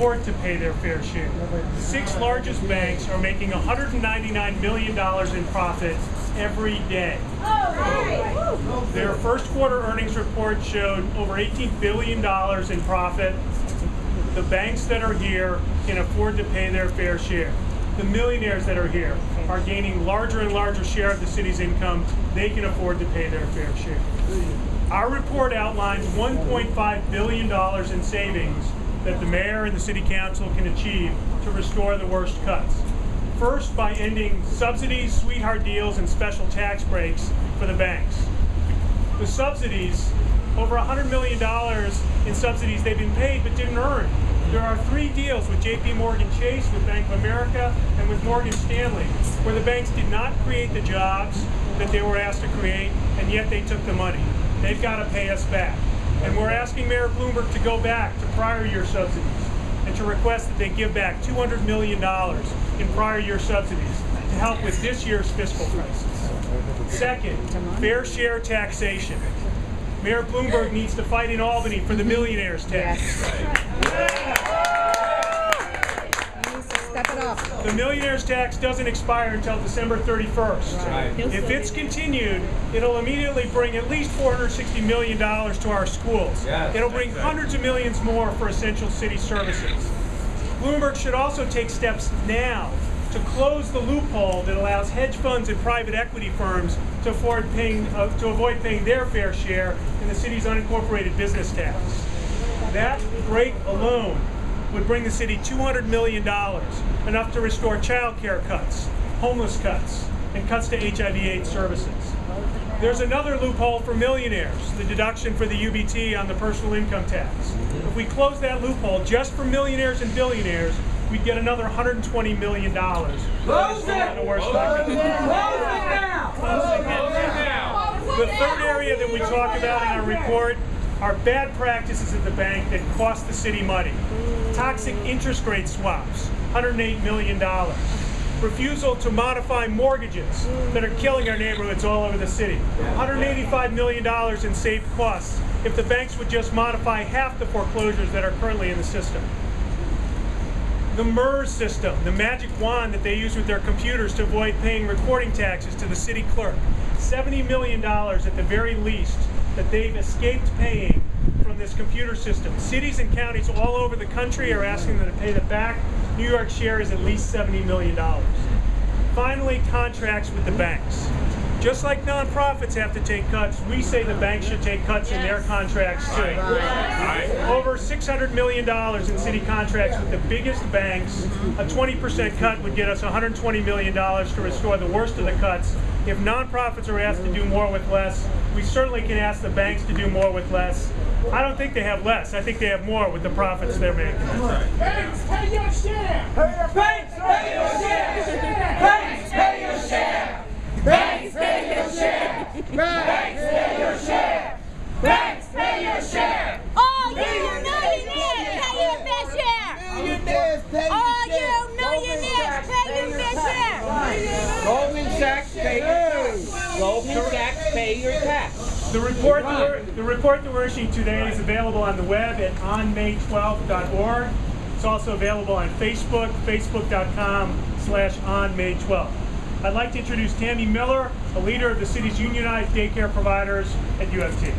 afford to pay their fair share. The 6 largest banks are making $199 million in profit every day. Their first quarter earnings report showed over $18 billion in profit. The banks that are here can afford to pay their fair share. The millionaires that are here are gaining larger and larger share of the city's income. They can afford to pay their fair share. Our report outlines $1.5 billion in savings that the mayor and the city council can achieve to restore the worst cuts. First, by ending subsidies, sweetheart deals, and special tax breaks for the banks. The subsidies, over $100 million in subsidies they've been paid but didn't earn. There are 3 deals with JP Morgan Chase, with Bank of America, and with Morgan Stanley, where the banks did not create the jobs that they were asked to create, and yet they took the money. They've got to pay us back. And we're asking Mayor Bloomberg to go back to prior year subsidies and to request that they give back $200 million in prior year subsidies to help with this year's fiscal crisis. Second, fair share taxation. Mayor Bloomberg needs to fight in Albany for the millionaire's tax. The millionaire's tax doesn't expire until December 31st. If it's continued, it'll immediately bring at least $460 million to our schools. It'll bring hundreds of millions more for essential city services. Bloomberg should also take steps now to close the loophole that allows hedge funds and private equity firms to avoid paying their fair share in the city's unincorporated business tax. That break alone would bring the city $200 million, enough to restore child care cuts, homeless cuts, and cuts to HIV/AIDS services. There's another loophole for millionaires, the deduction for the UBT on the personal income tax. If we close that loophole just for millionaires and billionaires, we'd get another $120 million. Close it! The third area that we talk about in our report are bad practices at the bank that cost the city money. Toxic interest rate swaps, $108 million. Refusal to modify mortgages that are killing our neighborhoods all over the city. $185 million in saved costs if the banks would just modify half the foreclosures that are currently in the system. The MERS system, the magic wand that they use with their computers to avoid paying recording taxes to the city clerk. $70 million at the very least that they've escaped paying from this computer system. Cities and counties all over the country are asking them to pay them back. New York's share is at least $70 million. Finally, contracts with the banks. Just like nonprofits have to take cuts, we say the banks should take cuts in their contracts too. Over $600 million in city contracts with the biggest banks. A 20% cut would get us $120 million to restore the worst of the cuts. If nonprofits are asked to do more with less, we certainly can ask the banks to do more with less. I don't think they have less. I think they have more with the profits they're making. Banks, pay your share! Banks, pay your share! Banks, pay your share! Banks, pay your share! Banks, pay your share! Banks, pay your share! All you millionaires, pay your fair share! Millionaires, pay your share! All you millionaires, pay your fair share! Goldman Sachs, pay your tax. Goldman Sachs, pay your tax. The report that we're issuing today is available on the web at onmay12.org. It's also available on Facebook, facebook.com/onmay12. I'd like to introduce Tammy Miller, a leader of the city's unionized daycare providers at UFT.